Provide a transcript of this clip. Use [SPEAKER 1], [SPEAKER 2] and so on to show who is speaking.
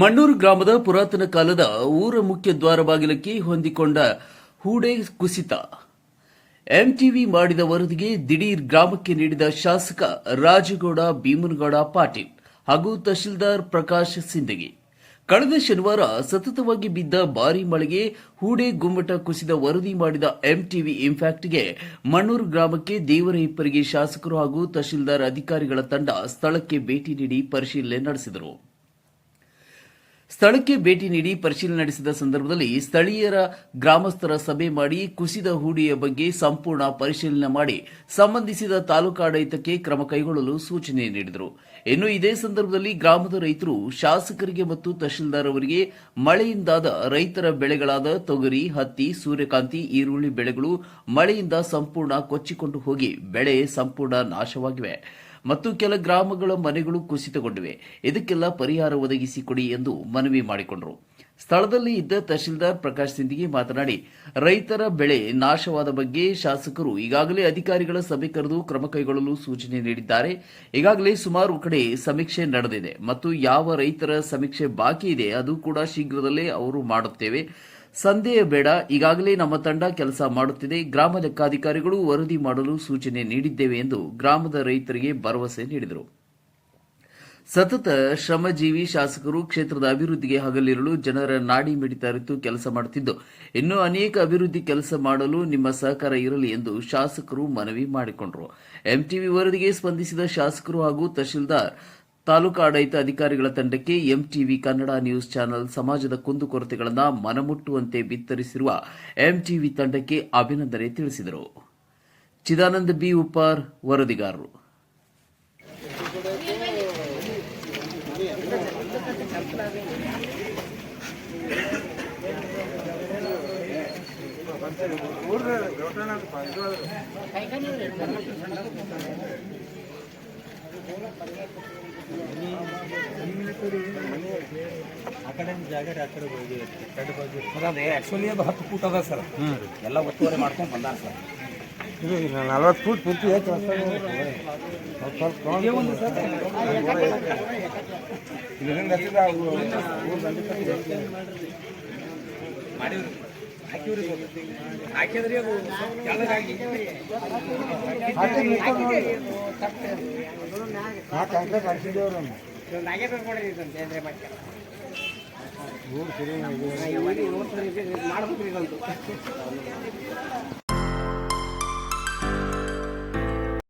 [SPEAKER 1] ಮಣ್ಣೂರು ಗ್ರಾಮದ ಪುರಾತನ ಕಾಲದ ಊರ ಮುಖ್ಯ ದ್ವಾರ ಬಾಗಿಲಕ್ಕೆ ಹೊಂದಿಕೊಂಡ ಹೂಡೆ ಕುಸಿತ. ಎಂಟಿವಿ ಮಾಡಿದ ವರದಿಗೆ ದಿಢೀರ್ ಗ್ರಾಮಕ್ಕೆ ನೀಡಿದ ಶಾಸಕ ರಾಜಗೌಡ ಭೀಮನಗೌಡ ಪಾಟೀಲ್ ಹಾಗೂ ತಹಶೀಲ್ದಾರ್ ಪ್ರಕಾಶ್ ಸಿಂದಗಿ. ಕಳೆದ ಶನಿವಾರ ಸತತವಾಗಿ ಬಿದ್ದ ಭಾರೀ ಮಳೆಗೆ ಹೂಡೆ ಗುಮ್ಮಟ ಕುಸಿದ ವರದಿ ಮಾಡಿದ ಎಂಟಿವಿ ಇಂಪ್ಯಾಕ್ಟ್ಗೆ ಮಣ್ಣೂರು ಗ್ರಾಮಕ್ಕೆ ದೇವರ ಹಿಪ್ಪರಿಗೆ ಶಾಸಕರು ಹಾಗೂ ತಹಶೀಲ್ದಾರ್ ಅಧಿಕಾರಿಗಳ ತಂಡ ಸ್ಥಳಕ್ಕೆ ಭೇಟಿ ನೀಡಿ ಪರಿಶೀಲನೆ ನಡೆಸಿದರು. ಸ್ಥಳಕ್ಕೆ ಭೇಟಿ ನೀಡಿ ಪರಿಶೀಲನೆ ನಡೆಸಿದ ಸಂದರ್ಭದಲ್ಲಿ ಸ್ಥಳೀಯರ ಗ್ರಾಮಸ್ಥರ ಸಭೆ ಮಾಡಿ ಕುಸಿದ ಹೂಡಿಯ ಬಗ್ಗೆ ಸಂಪೂರ್ಣ ಪರಿಶೀಲನೆ ಮಾಡಿ ಸಂಬಂಧಿಸಿದ ತಾಲೂಕಾಡಳಿತಕ್ಕೆ ಕ್ರಮ ಕೈಗೊಳ್ಳಲು ಸೂಚನೆ ನೀಡಿದರು. ಇನ್ನು ಇದೇ ಸಂದರ್ಭದಲ್ಲಿ ಗ್ರಾಮದ ರೈತರು ಶಾಸಕರಿಗೆ ಮತ್ತು ತಹಶೀಲ್ದಾರ್ ಅವರಿಗೆ ಮಳೆಯಿಂದಾದ ರೈತರ ಬೆಳೆಗಳಾದ ತೊಗರಿ, ಹತ್ತಿ, ಸೂರ್ಯಕಾಂತಿ, ಈರುಳ್ಳಿ ಬೆಳೆಗಳು ಮಳೆಯಿಂದ ಸಂಪೂರ್ಣ ಕೊಚ್ಚಿಕೊಂಡು ಹೋಗಿ ಬೆಳೆ ಸಂಪೂರ್ಣ ನಾಶವಾಗಿವೆ ಮತ್ತು ಕೆಲ ಗ್ರಾಮಗಳ ಮನೆಗಳು ಕುಸಿತಗೊಂಡಿವೆ. ಇದಕ್ಕೆಲ್ಲ ಪರಿಹಾರ ಒದಗಿಸಿಕೊಡಿ ಎಂದು ಮನವಿ ಮಾಡಿಕೊಂಡರು. ಸ್ಥಳದಲ್ಲಿ ಇದ್ದ ತಹಶೀಲ್ದಾರ್ ಪ್ರಕಾಶ್ ಸಿಂದಗಿ ಮಾತನಾಡಿ, ರೈತರ ಬೆಳೆ ನಾಶವಾದ ಬಗ್ಗೆ ಶಾಸಕರು ಈಗಾಗಲೇ ಅಧಿಕಾರಿಗಳ ಸಭೆ ಕರೆದು ಕ್ರಮ ಕೈಗೊಳ್ಳಲು ಸೂಚನೆ ನೀಡಿದ್ದಾರೆ. ಈಗಾಗಲೇ ಸುಮಾರು ಕಡೆ ಸಮೀಕ್ಷೆ ನಡೆದಿದೆ ಮತ್ತು ಯಾವ ರೈತರ ಸಮೀಕ್ಷೆ ಬಾಕಿ ಇದೆ ಅದು ಕೂಡ ಶೀಘ್ರದಲ್ಲೇ ಅವರು ಮಾಡುತ್ತೇವೆ. ಸಂದೇಹ ಬೇಡ, ಈಗಾಗಲೇ ನಮ್ಮ ತಂಡ ಕೆಲಸ ಮಾಡುತ್ತಿದೆ. ಗ್ರಾಮ ಲೆಕ್ಕಾಧಿಕಾರಿಗಳು ವರದಿ ಮಾಡಲು ಸೂಚನೆ ನೀಡಿದ್ದೇವೆ ಎಂದು ಗ್ರಾಮದ ರೈತರಿಗೆ ಭರವಸೆ ನೀಡಿದರು. ಸತತ ಶ್ರಮಜೀವಿ ಶಾಸಕರು ಕ್ಷೇತ್ರದ ಅಭಿವೃದ್ಧಿಗೆ ಹಗಲಿರುಳು ಜನರ ನಾಡಿ ಮಿಡಿತ ಅರಿತು ಕೆಲಸ ಮಾಡುತ್ತಿದ್ದು, ಇನ್ನೂ ಅನೇಕ ಅಭಿವೃದ್ಧಿ ಕೆಲಸ ಮಾಡಲು ನಿಮ್ಮ ಸಹಕಾರ ಇರಲಿ ಎಂದು ಶಾಸಕರು ಮನವಿ ಮಾಡಿಕೊಂಡರು. ಎಂಟಿವಿ ವರದಿಗೆ ಸ್ಪಂದಿಸಿದ ಶಾಸಕರು ಹಾಗೂ ತಹಶೀಲ್ದಾರ್ ತಾಲೂಕಾಡಳಿತ ಅಧಿಕಾರಿಗಳ ತಂಡಕ್ಕೆ ಎಂಟಿವಿ ಕನ್ನಡ ನ್ಯೂಸ್ ಚಾನೆಲ್ ಸಮಾಜದ ಕುಂದುಕೊರತೆಗಳನ್ನು ಮನಮುಟ್ಟುವಂತೆ ಬಿತ್ತರಿಸಿರುವ ಎಂಟಿವಿ ತಂಡಕ್ಕೆ ಅಭಿನಂದನೆ ತಿಳಿಸಿದರು. ಚಿದಾನಂದ ಬಿ ಉಪ್ಪಾರ್ ವರದಿಗಾರರು.
[SPEAKER 2] ಆ ಕಡೆ ಜಾಗ ಆ ಕಡೆ ಹೋಗಿ ಅದೇ ಆ್ಯಕ್ಚುಲಿ ಅದು 10 ಫೂಟ್ ಅದ ಸರ್. ಎಲ್ಲ ಒತ್ತುವರಿ ಮಾಡ್ಕೊಂಡು ಬಂದಾರ ಸರ್.
[SPEAKER 3] ಇದು 40 ಫೂಟ್ ಪೂರ್ತಿ ಐತೆ.
[SPEAKER 2] ಹಾಕಿದ್ರಿ ಅದು
[SPEAKER 3] ಕಾಂಕ್ರೀಟ್ ಹಾಕ್ಸಿದ್ದೇವ್ರಿ.
[SPEAKER 2] ಮಾಡ್ಬೇಕ್ರಿ